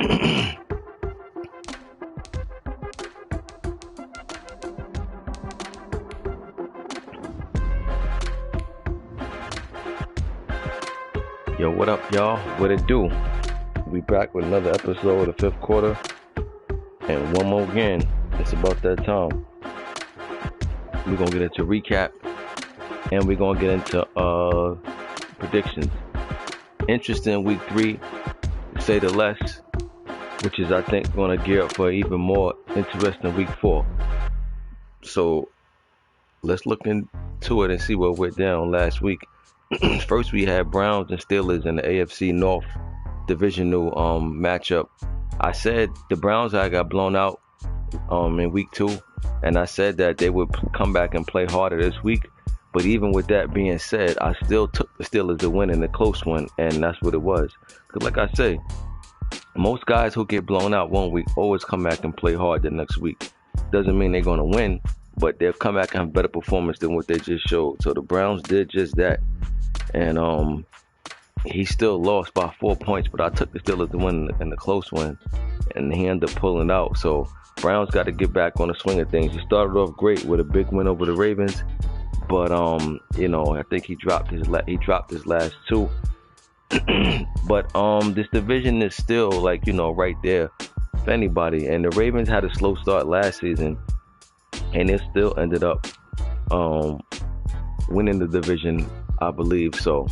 Yo, what up, y'all? What it do? We back with another episode of the fifth quarter, and one more again. It's about that time. We're gonna get into recap, and we're gonna get into predictions. Interesting week 3, to say the less, which is I think gonna gear up for even more interesting week 4. So let's look into it and see what went down last week. First, we had Browns and Steelers in the AFC North divisional matchup. I said the Browns got blown out in week 2, and I said that they would come back and play harder this week. But even with that being said, I still took the Steelers to win in a close one, and that's what it was. Because like I say, most guys who get blown out one week always come back and play hard the next week. Doesn't mean they're going to win, but they'll come back and have better performance than what they just showed. So the Browns did just that. And he still lost by 4 points, but I took the Steelers to win in the close one, and he ended up pulling out. So Browns got to get back on the swing of things. He started off great with a big win over the Ravens, but I think he dropped his last 2. But this division is still right there for anybody. And the Ravens had a slow start last season, and it still ended up winning the division, I believe. So,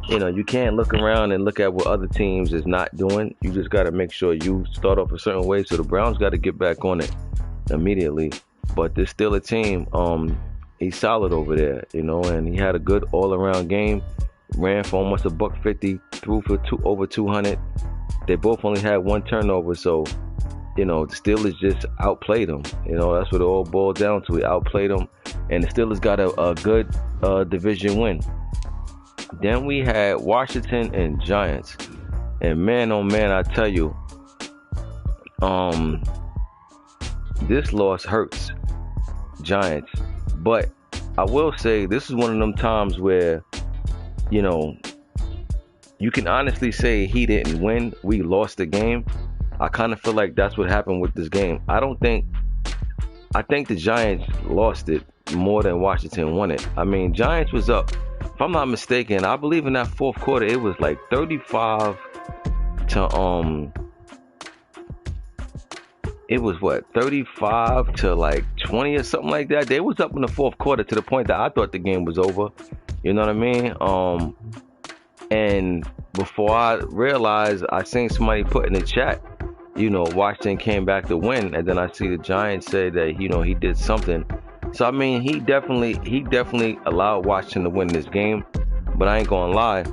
you can't look around and look at what other teams is not doing. You just got to make sure you start off a certain way. So the Browns got to get back on it immediately. But there's still a team. He's solid over there, and he had a good all-around game. Ran for almost $150, threw for over 200. They both only had 1 turnover, so the Steelers just outplayed them. That's what it all boiled down to. He outplayed them, and the Steelers got a good division win. Then we had Washington and Giants, and man, oh man, I tell you, this loss hurts Giants. But I will say this is one of them times where, you can honestly say he didn't win. We lost the game. I kind of feel like that's what happened with this game. I think the Giants lost it more than Washington won it. I mean, Giants was up. If I'm not mistaken, I believe in that fourth quarter, it was like 35 to, it was 35 to 20 or something like that. They was up in the fourth quarter to the point that I thought the game was over. You know what I mean? And before I realized, I seen somebody put in the chat, Washington came back to win. And then I see the Giants say that, he did something. So, I mean, he definitely allowed Washington to win this game. But I ain't gonna lie.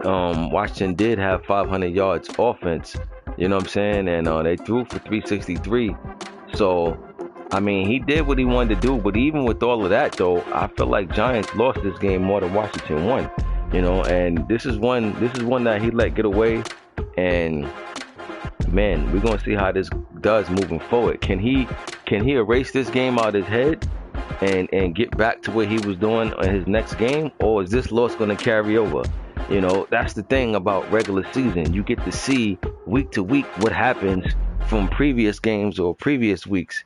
Washington did have 500 yards offense. You know what I'm saying? And they threw for 363. So, I mean, he did what he wanted to do. But even with all of that, though, I feel like Giants lost this game more than Washington won. And this is one that he let get away. And man, we're gonna see how this does moving forward. Can he erase this game out of his head and get back to what he was doing in his next game, or is this loss gonna carry over? That's the thing about regular season. You get to see week to week what happens from previous games or previous weeks.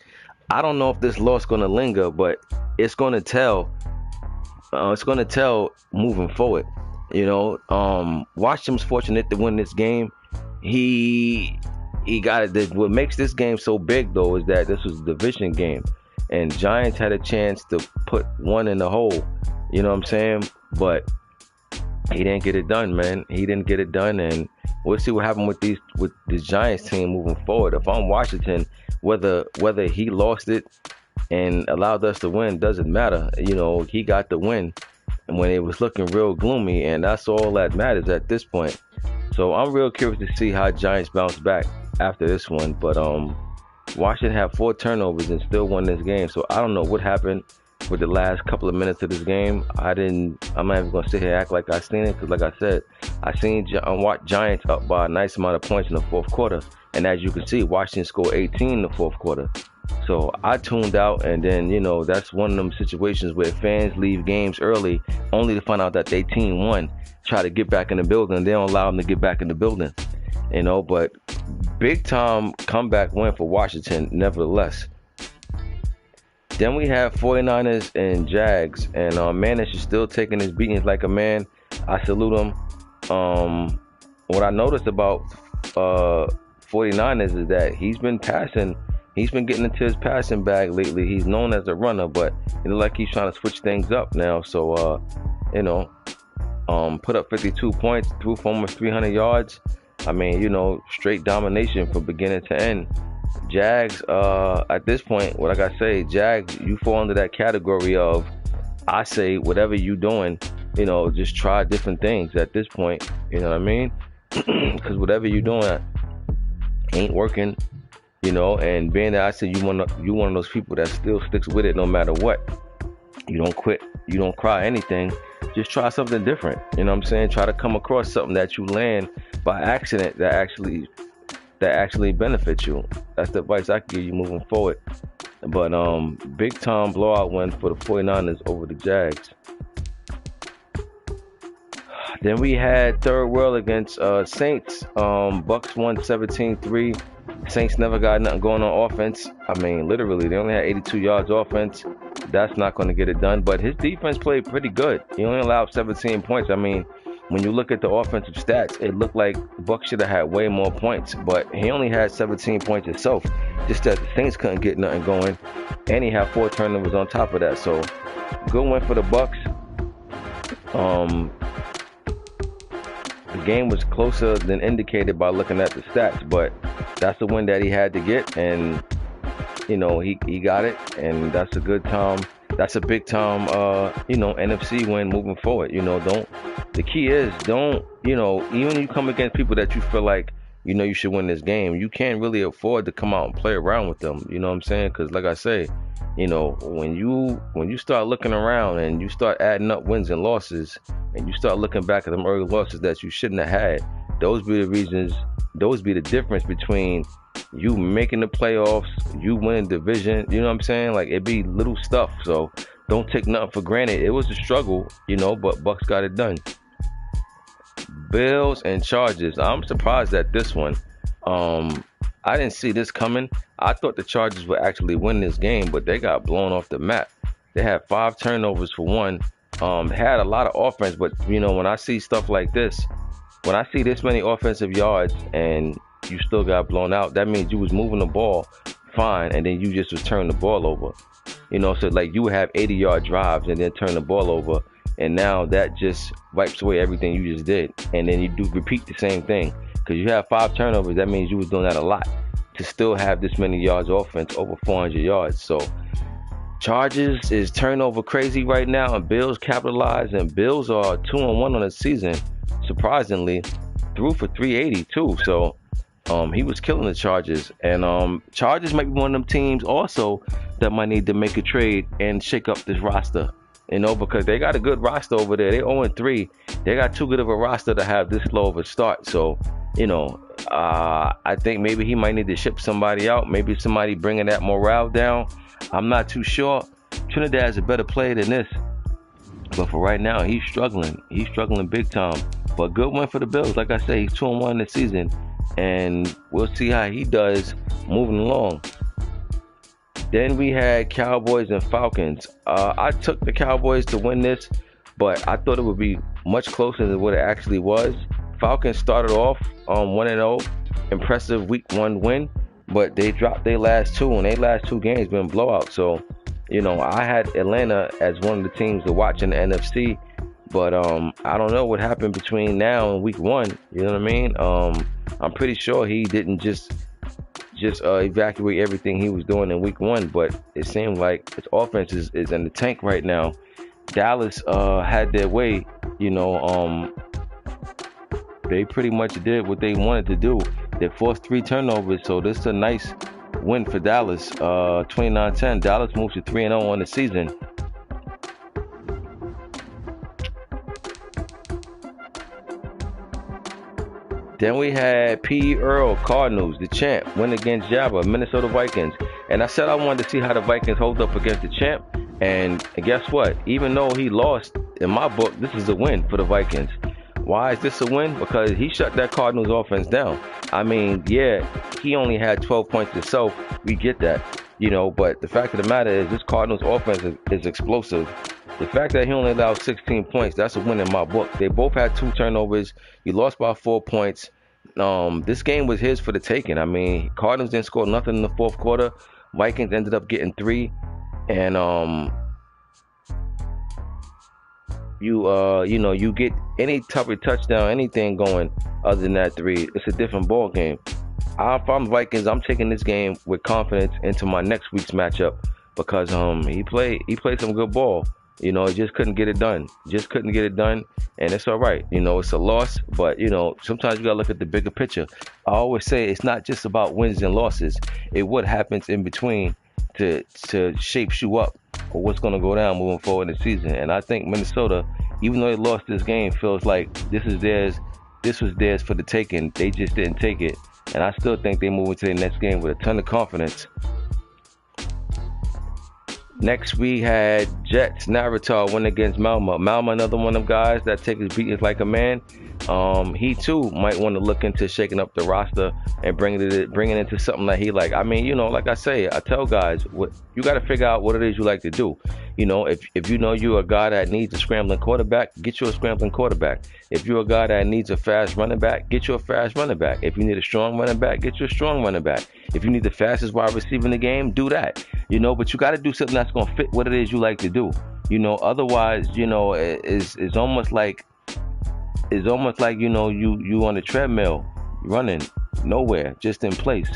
I don't know if this loss gonna linger, but it's gonna tell. It's gonna tell moving forward. Washington's fortunate to win this game. He got it. What makes this game so big, though, is that this was a division game, and Giants had a chance to put one in the hole. You know what I'm saying? But he didn't get it done, man. He didn't get it done, and we'll see what happens with the Giants team moving forward. If I'm Washington, whether he lost it and allowed us to win doesn't matter. He got the win, and when it was looking real gloomy, and that's all that matters at this point. So I'm real curious to see how Giants bounce back after this one. But Washington had 4 turnovers and still won this game. So I don't know what happened with the last couple of minutes of this game. I'm not even gonna sit here and act like I seen it, because like I said, I seen Giants up by a nice amount of points in the fourth quarter. And as you can see, Washington scored 18 in the fourth quarter. So I tuned out, and then, that's one of them situations where fans leave games early only to find out that their team won. Try to get back in the building. They don't allow them to get back in the building. But Big time comeback win for Washington, nevertheless. Then we have 49ers and Jags, and Manish is still taking his beatings like a man. I salute him. What I noticed about 49ers is that he's been passing. He's been getting into his passing bag lately. He's known as a runner, but it looks like he's trying to switch things up now. So, put up 52 points, threw for almost 300 yards. I mean, straight domination from beginning to end. Jags, at this point, what I gotta say, Jags, you fall under that category of, I say, whatever you doing, just try different things at this point. You know what I mean? Because whatever you doing ain't working. And being that I said you one of those people that still sticks with it no matter what. You don't quit. You don't cry anything. Just try something different. You know what I'm saying? Try to come across something that you land by accident that actually benefits you. That's the advice I can give you moving forward. But big time blowout win for the 49ers over the Jags. Then we had third world against Saints. Bucks won 17-3. Saints never got nothing going on offense. I mean, literally, they only had 82 yards offense. That's not going to get it done. But his defense played pretty good. He only allowed 17 points. I mean, when you look at the offensive stats, it looked like Bucks should have had way more points. But he only had 17 points himself. Just that the Saints couldn't get nothing going. And he had 4 turnovers on top of that. So, good win for the Bucks. The game was closer than indicated by looking at the stats, but that's the win that he had to get, and he got it, and that's a good time. That's a big time NFC win moving forward. The key is don't even you come against people that you feel like you should win this game, you can't really afford to come out and play around with them. You know what I'm saying? Because like I say, when you start looking around and you start adding up wins and losses, and you start looking back at them early losses that you shouldn't have had, those be the reasons. Those be the difference between you making the playoffs, you winning division. You know what I'm saying? Like, it be little stuff. So don't take nothing for granted. It was a struggle, but Bucks got it done. Bills and Chargers. I'm surprised at this one. I didn't see this coming. I thought the Chargers would actually win this game, but they got blown off the map. They had 5 turnovers for one. Had a lot of offense, but when I see stuff like this, when I see this many offensive yards and you still got blown out, that means you was moving the ball fine, and then you just was turning the ball over. So like you would have 80-yard drives and then turn the ball over, and now that just wipes away everything you just did, and then you do repeat the same thing. Because you have 5 turnovers, that means you was doing that a lot to still have this many yards offense, over 400 yards. So Chargers is turnover crazy right now, and Bills capitalize, and Bills are 2-1 on the season. Surprisingly, threw for 380 too. So he was killing the Chargers, and Chargers might be one of them teams also that might need to make a trade and shake up this roster. Because they got a good roster over there. They 0-3. They got too good of a roster to have this low of a start. So, I think maybe he might need to ship somebody out. Maybe somebody bringing that morale down. I'm not too sure. Trinidad's a better player than this. But for right now, he's struggling. He's struggling big time. But good win for the Bills. Like I say, he's 2-1 this season. And we'll see how he does moving along. Then we had Cowboys and Falcons. I took the Cowboys to win this, but I thought it would be much closer than what it actually was. Falcons started off 1-0, impressive week 1 win, but they dropped their last 2, and their last 2 games been blowouts. So, I had Atlanta as one of the teams to watch in the NFC, but I don't know what happened between now and week 1. You know what I mean? I'm pretty sure he didn't just evacuate everything he was doing in week 1, but it seemed like his offense is in the tank right now. Dallas had their way, they pretty much did what they wanted to do. They forced 3 turnovers, so this is a nice win for Dallas. 29-10. Dallas moves to 3-0 on the season. Then we had P. Earl, Cardinals, the champ, win against Jabba, Minnesota Vikings. And I said I wanted to see how the Vikings hold up against the champ. And guess what? Even though he lost, in my book, this is a win for the Vikings. Why is this a win? Because he shut that Cardinals offense down. I mean, yeah, he only had 12 points himself. We get that, but the fact of the matter is this Cardinals offense is explosive. The fact that he only allowed 16 points, that's a win in my book. They both had 2 turnovers. He lost by 4 points. This game was his for the taking. I mean, Cardinals didn't score nothing in the fourth quarter. Vikings ended up getting 3. And, you get any type of touchdown, anything going other than that 3, it's a different ball game. If I'm Vikings, I'm taking this game with confidence into my next week's matchup because he played some good ball. Just couldn't get it done. And it's all right. It's a loss, but sometimes you gotta look at the bigger picture. I always say it's not just about wins and losses. It's what happens in between to shape you up or what's gonna go down moving forward in the season. And I think Minnesota, even though they lost this game, feels like this was theirs for the taking. They just didn't take it. And I still think they move into the next game with a ton of confidence. Next, we had Jets. Naruto win against Malma. Malma, another one of them guys that take his beatings like a man. He too might want to look into shaking up the roster and bringing it into something that he like. I mean, like I say, I tell guys, you got to figure out what it is you like to do. If you're a guy that needs a scrambling quarterback, get you a scrambling quarterback. If you're a guy that needs a fast running back, get you a fast running back. If you need a strong running back, get you a strong running back. If you need the fastest wide receiver in the game, do that. But you got to do something that's going to fit what it is you like to do. Otherwise, it's almost like you on a treadmill running nowhere, just in place.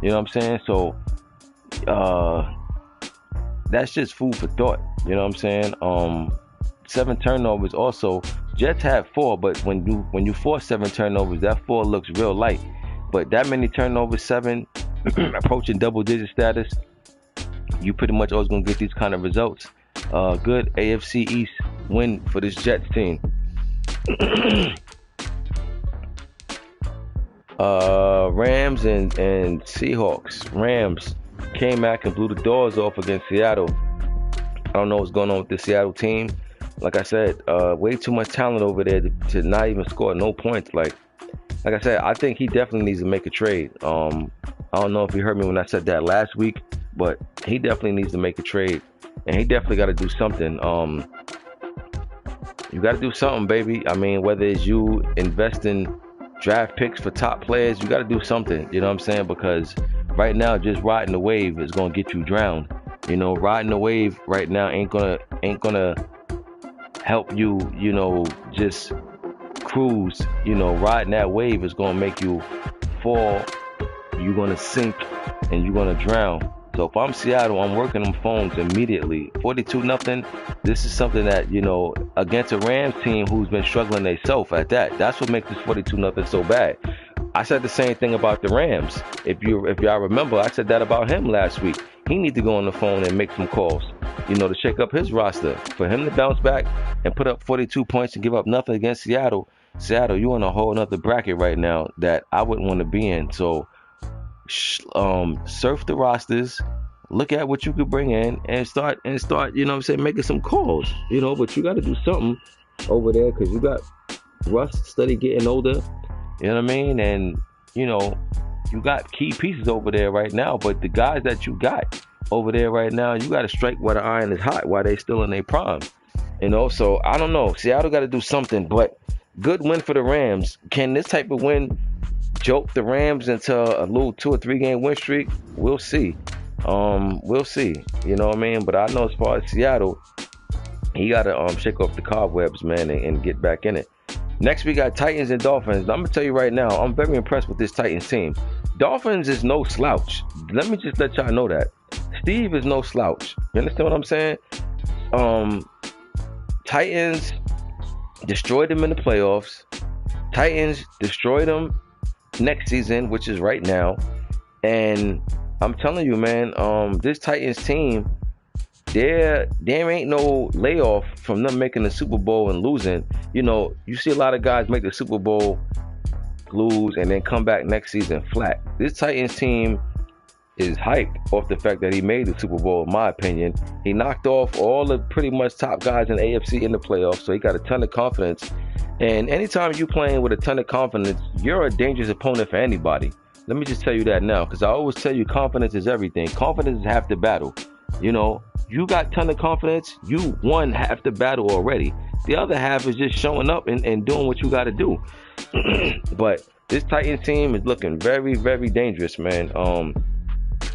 You know what I'm saying? So that's just food for thought. You know what I'm saying? 7 turnovers also. Jets had 4, but when you force 7 turnovers, that 4 looks real light. But that many turnovers, 7, approaching double-digit status, you pretty much always gonna get these kind of results. Good AFC East win for this Jets team. Rams and Seahawks. Rams came back and blew the doors off against Seattle. I don't know what's going on with the Seattle team. Like I said, way too much talent over there to not even score no points. Like I said, I think he definitely needs to make a trade. I don't know if you heard me when I said that last week, but he definitely needs to make a trade, and he definitely got to do something. You got to do something, baby. I mean, whether it's you invest in draft picks for top players, you got to do something. You know what I'm saying? Because right now, just riding the wave is gonna get you drowned. Riding the wave right now ain't gonna help you. Just cruise. Riding that wave is gonna make you fall. You're gonna sink and you're gonna drown. So if I'm Seattle, I'm working them phones immediately. 42-0. This is something that, against a Rams team who's been struggling themselves at that. That's what makes this 42-0 so bad. I said the same thing about the Rams. If y'all remember, I said that about him last week. He needs to go on the phone and make some calls, to shake up his roster. For him to bounce back and put up 42 points and give up nothing against Seattle, you're in a whole other bracket right now that I wouldn't want to be in. So surf the rosters, look at what you could bring in and start, making some calls, but you got to do something over there because you got Russ steady getting older, you know what I mean? And, you got key pieces over there right now, but the guys that you got over there right now, you got to strike while the iron is hot, while they still in their prime, so I don't know. Seattle got to do something, but good win for the Rams. Can this type of win joke the Rams into a little 2 or 3 game win streak? We'll see. We'll see. You know what I mean? But I know as far as Seattle, he got to shake off the cobwebs, man, and get back in it. Next, we got Titans and Dolphins. I'm going to tell you right now, I'm very impressed with this Titans team. Dolphins is no slouch. Let me just let y'all know that. Steve is no slouch. You understand what I'm saying? Titans destroyed them in the playoffs. Titans destroyed them next season, which is right now. And I'm telling you, man, this Titans team, there ain't no layoff from them making the Super Bowl and losing. You see a lot of guys make the Super Bowl, lose, and then come back next season flat. This Titans team is hyped off the fact that he made the Super Bowl, in my opinion. He knocked off all the pretty much top guys in the AFC in the playoffs, so he got a ton of confidence. And anytime you playing with a ton of confidence, you're a dangerous opponent for anybody. Let me just tell you that now, because I always tell you confidence is everything. Confidence is half the battle. You know, you got ton of confidence, you won half the battle already. The other half is just showing up and doing what you got to do. But this Titans team is looking very, very dangerous, man.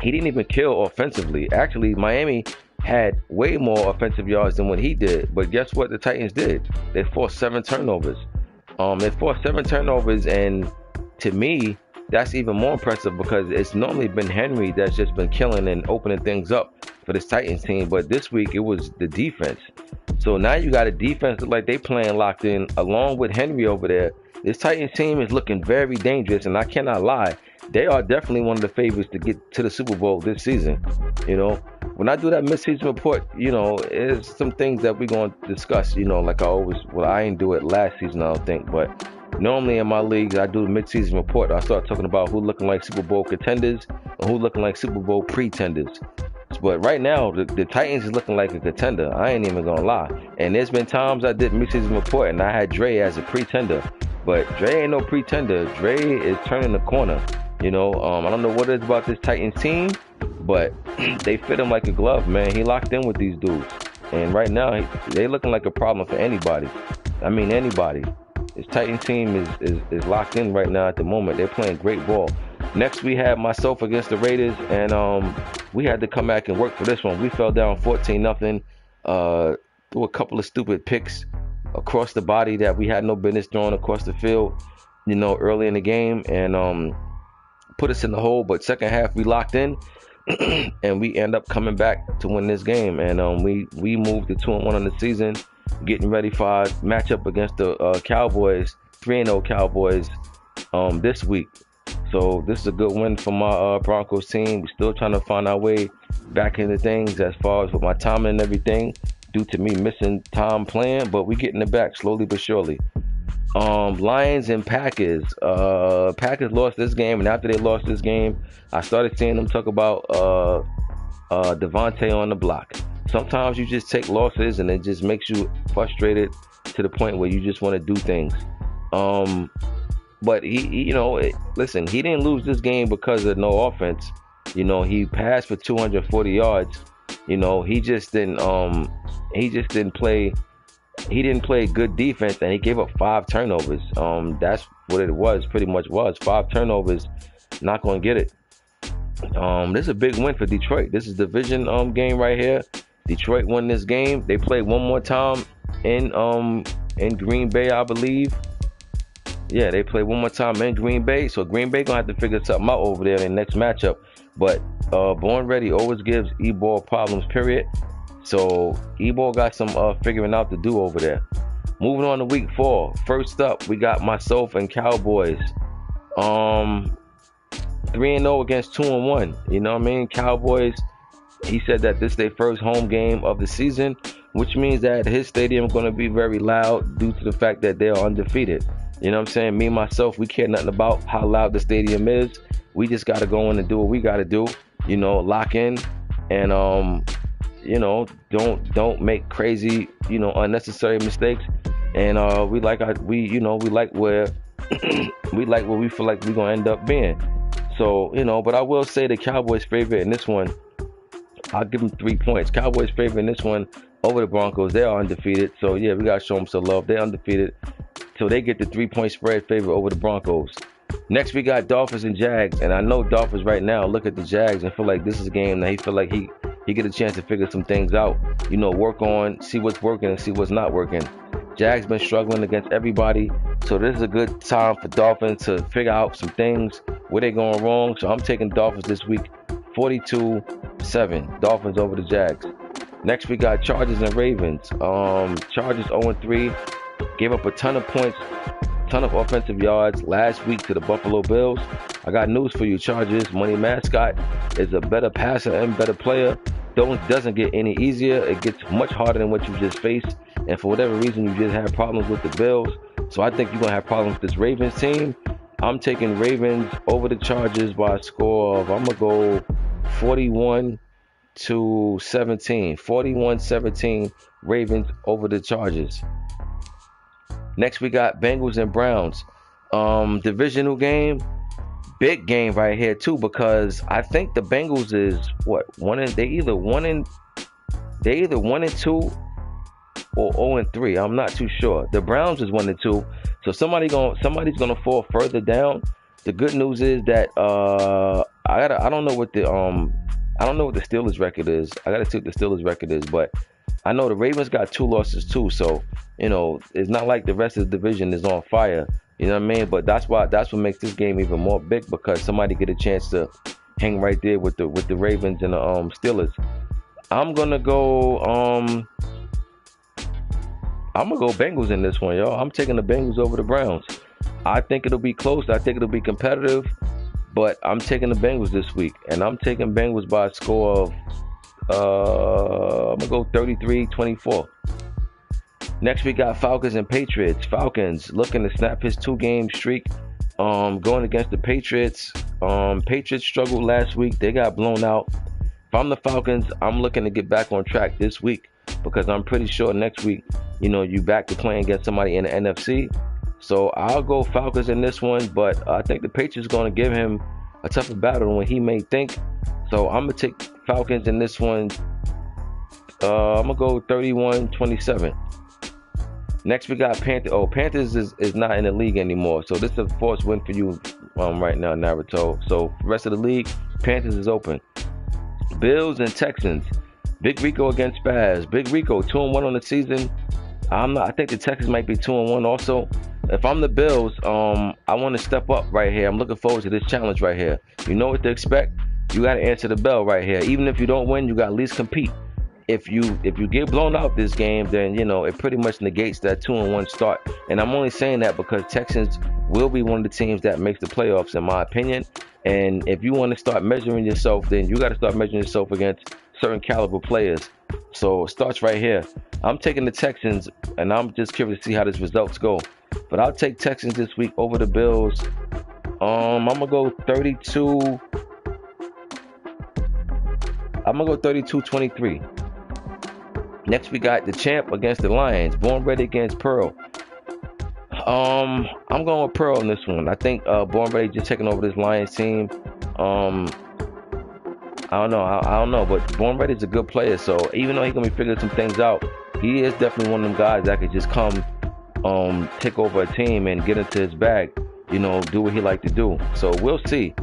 He didn't even kill offensively. Actually, Miami had way more offensive yards than what he did. But guess what the Titans did? They forced 7 turnovers. They forced 7 turnovers, and to me, that's even more impressive because it's normally been Henry that's just been killing and opening things up for this Titans team. But this week, it was the defense. So now you got a defense like they playing locked in along with Henry over there. This Titans team is looking very dangerous, and I cannot lie. They are definitely one of the favorites to get to the Super Bowl this season. You know, when I do that mid-season report, you know, there's some things that we're going to discuss, you know, like I always, well, I didn't do it last season, I don't think, but normally in my leagues, I do the mid-season report. I start talking about who looking like Super Bowl contenders and who looking like Super Bowl pretenders. But right now, the Titans is looking like a contender. I ain't even going to lie. And there's been times I did mid-season report and I had Dre as a pretender. But Dre ain't no pretender. Dre is turning the corner. You know, I don't know what it is about this Titans team, but they fit him like a glove, man. He locked in with these dudes. And right now, they looking like a problem for anybody. I mean, anybody. This Titans team is locked in right now at the moment. They're playing great ball. Next, we had myself against the Raiders, and we had to come back and work for this one. We fell down 14-0 through a couple of stupid picks across the body that we had no business throwing across the field, you know, early in the game, and put us in the hole. But second half, we locked in, and we end up coming back to win this game. And we moved to 2-1 on the season, getting ready for our matchup against the Cowboys, 3-0 Cowboys, this week. So this is a good win for my Broncos team. We're still trying to find our way back into things as far as with my timing and everything, due to me missing time playing, but we're getting it back slowly but surely. Lions and Packers. Packers lost this game, and after they lost this game, I started seeing them talk about Devontae on the block. Sometimes you just take losses, and it just makes you frustrated to the point where you just want to do things. But he you know, listen, he didn't lose this game because of no offense. You know, he passed for 240 yards. You know, he just didn't play. He didn't play good defense, and he gave up 5 turnovers. That's what it was. Pretty much was 5 turnovers. Not going to get it. This is a big win for Detroit. This is a division game right here. Detroit won this game. They played one more time in Green Bay, I believe. Yeah, they played one more time in Green Bay. So Green Bay gonna have to figure something out over there in the next matchup. But Born Ready always gives E-Ball problems, period. So E-Ball got some figuring out to do over there. Moving on to week 4. First up, we got myself and Cowboys. 3-0 against 2-1. You know what I mean? Cowboys, he said that this is their first home game of the season, which means that his stadium is going to be very loud due to the fact that they are undefeated. You know what I'm saying? Me, myself, we care nothing about how loud the stadium is. We just got to go in and do what we got to do. You know, lock in and, you know, don't make crazy, you know, unnecessary mistakes. And we like where we feel like we're going to end up being. So, you know, but I will say the Cowboys favorite in this one, I'll give them 3 points. Cowboys favorite in this one over the Broncos. They are undefeated. So, yeah, we got to show them some love. They're undefeated. So they get the 3-point spread favorite over the Broncos. Next, we got Dolphins and Jags. And I know Dolphins right now look at the Jags and feel like this is a game that he feel like he get a chance to figure some things out. You know, work on, see what's working and see what's not working. Jags been struggling against everybody. So this is a good time for Dolphins to figure out some things where they're going wrong. So I'm taking Dolphins this week, 42-7. Dolphins over the Jags. Next, we got Chargers and Ravens. Chargers 0-3. Gave up a ton of points, ton of offensive yards last week to the Buffalo Bills. I got news for you, Chargers. Money Mascot is a better passer and better player. Doesn't get any easier. It gets much harder than what you just faced. And for whatever reason, you just had problems with the Bills. So I think you're going to have problems with this Ravens team. I'm taking Ravens over the Chargers by a score of, I'm going to go 41-17. 41-17 Ravens over the Chargers. Next, we got Bengals and Browns. Divisional game. big game right here too, because I think the Bengals is what they either 1-2 or 0-3. I'm not too sure. The Browns is 1-2, so somebody's gonna fall further down. The good news is that I don't know what the Steelers record is. I gotta see what the Steelers record is, but I know the Ravens got 2 losses too. So it's not like the rest of the division is on fire. You know what I mean? But that's what makes this game even more big, because somebody get a chance to hang right there with the Ravens and the Steelers. I'm gonna go Bengals in this one, y'all. I'm taking the Bengals over the Browns. I think it'll be close. I think it'll be competitive, but I'm taking the Bengals this week, and I'm taking Bengals by a score of I'm gonna go 33-24. Next, we got Falcons and Patriots. Falcons looking to snap his 2-game streak, going against the Patriots. Patriots struggled last week. They got blown out. If I'm the Falcons, I'm looking to get back on track this week, because I'm pretty sure next week, you back to playing against somebody in the NFC. So I'll go Falcons in this one, but I think the Patriots going to give him a tougher battle than what he may think. So I'm going to take Falcons in this one. I'm going to go 31-27. Next, we got Panthers. Oh, Panthers is not in the league anymore. So this is a forced win for you right now, Naruto. So the rest of the league, Panthers is open. Bills and Texans. Big Rico against Spaz. Big Rico, 2-1 on the season. I think the Texans might be 2-1 also. If I'm the Bills, I want to step up right here. I'm looking forward to this challenge right here. You know what to expect. You got to answer the bell right here. Even if you don't win, you got to at least compete. If you get blown out this game, then it pretty much negates that 2-1 start. And I'm only saying that because Texans will be one of the teams that makes the playoffs, in my opinion. And if you want to start measuring yourself, then you got to start measuring yourself against certain caliber players. So it starts right here. I'm taking the Texans, and I'm just curious to see how these results go. But I'll take Texans this week over the Bills. I'm gonna go 32. I'm gonna go 32-23. Next, we got the champ against the Lions. Born Ready against Pearl. I'm going with Pearl in this one. I think Born Ready just taking over this Lions team. I don't know, but Born Ready is a good player. So even though he's gonna be figuring some things out, he is definitely one of them guys that could just come, take over a team and get into his bag. Do what he like to do. So we'll see.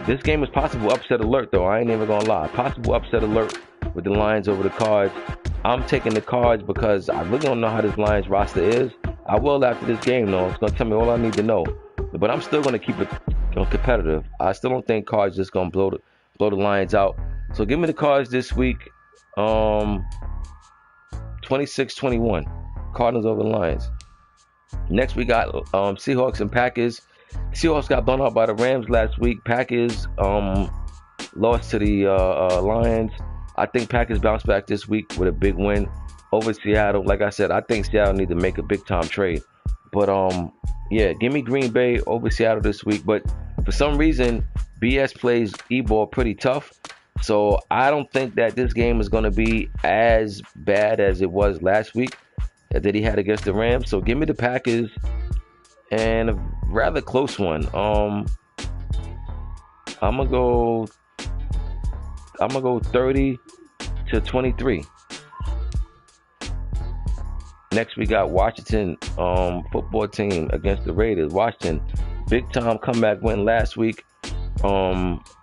This game is possible upset alert, though. I ain't even gonna lie. Possible upset alert with the Lions over the Cards. I'm taking the Cards because I really don't know how this Lions roster is. I will after this game, though. It's gonna tell me all I need to know. But I'm still gonna keep it competitive. I still don't think Cards just gonna blow the Lions out. So give me the Cards this week. 26-21. Cardinals over the Lions. Next, we got Seahawks and Packers. Seahawks got blown out by the Rams last week. Packers lost to the Lions. I think Packers bounce back this week with a big win over Seattle. Like I said, I think Seattle need to make a big time trade. But yeah, give me Green Bay over Seattle this week. But for some reason, BS plays E-ball pretty tough. So I don't think that this game is going to be as bad as it was last week that he had against the Rams. So give me the Packers and a rather close one. I'm gonna go 30-23. Next, we got Washington football team against the Raiders. Washington, big time comeback win last week.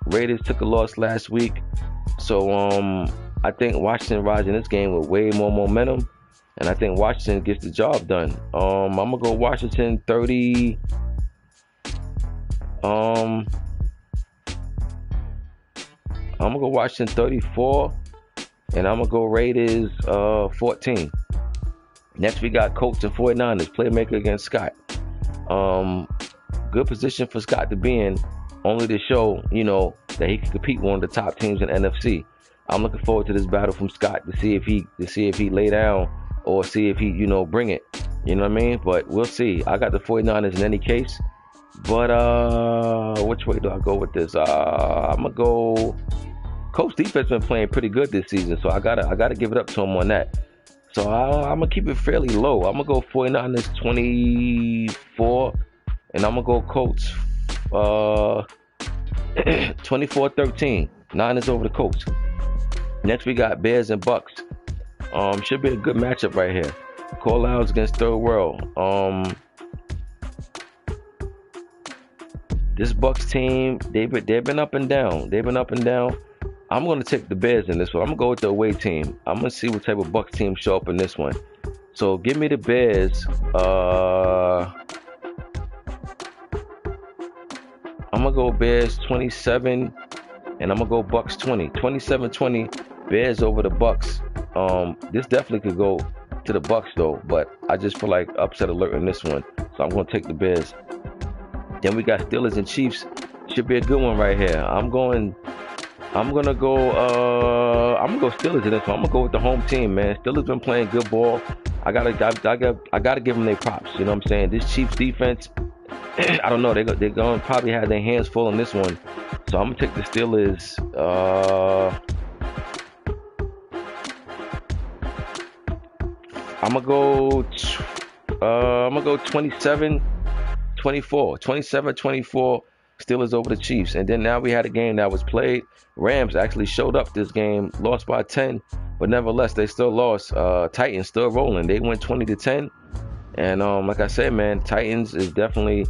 Raiders took a loss last week. So I think Washington rides in this game with way more momentum. And I think Washington gets the job done. I'm going to go Washington 30. I'm going to go Washington 34. And I'm going to go Raiders 14. Next, we got Colts and 49ers. Playmaker against Scott. Good position for Scott to be in. Only to show, that he can compete with one of the top teams in NFC. I'm looking forward to this battle from Scott to see if he lay down or see if he, bring it. You know what I mean? But we'll see. I got the 49ers in any case. But which way do I go with this? I'm gonna go. Colts defense been playing pretty good this season, so I gotta give it up to him on that. So I'm gonna keep it fairly low. I'm gonna go 49ers 24, and I'm gonna go Colts 24-13. Niners over the Colts. Next we got Bears and Bucks. Should be a good matchup right here. Call outs against Third World. This Bucks team, they've been up and down. I'm gonna take the Bears in this one. I'm gonna go with the away team. I'm gonna see what type of Bucks team show up in this one. So give me the Bears. I'm gonna go Bears 27, and I'm gonna go Bucks 20. 27-20, Bears over the Bucks. This definitely could go to the Bucks though, but I just feel like upset alert in this one, so I'm gonna take the Bears. Then we got Steelers and Chiefs. Should be a good one right here. I'm gonna go Steelers in this one. I'm gonna go with the home team, man. Steelers been playing good ball. I gotta give them their props. You know what I'm saying? This Chiefs defense, I don't know. They're gonna probably have their hands full in this one. So I'm gonna take the Steelers. I'm gonna go 27-24. 27-24. Steelers over the Chiefs. And then now we had a game that was played. Rams actually showed up this game, lost by 10, but nevertheless they still lost. Titans still rolling. They went 20-10. And like I said, man, Titans is definitely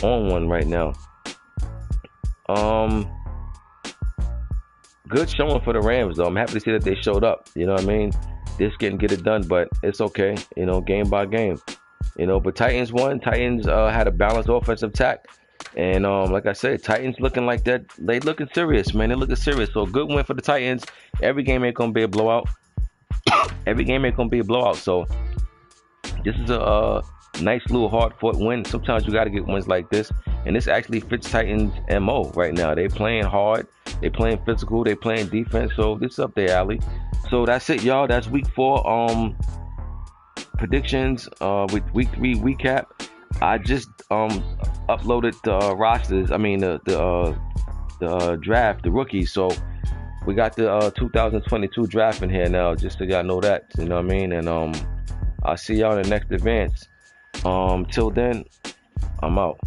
on one right now. Good showing for the Rams though. I'm happy to see that they showed up. You know what I mean? Just get it done, but it's okay. You know, game by game. You know, but Titans won. Titans had a balanced offensive attack. And like I said, Titans looking like that. They looking serious, man. They looking serious. So good win for the Titans. Every game ain't gonna be a blowout. So this is a nice little hard-fought win. Sometimes you got to get wins like this. And this actually fits Titans' MO right now. They playing hard. They playing physical. They playing defense. So this is up their alley. So that's it, y'all. That's week 4 predictions with week 3 recap. I just uploaded the rosters. I mean the draft, the rookies. So we got the 2022 draft in here now, just so y'all know that. You know what I mean? And I'll see y'all in the next advance. Till then, I'm out.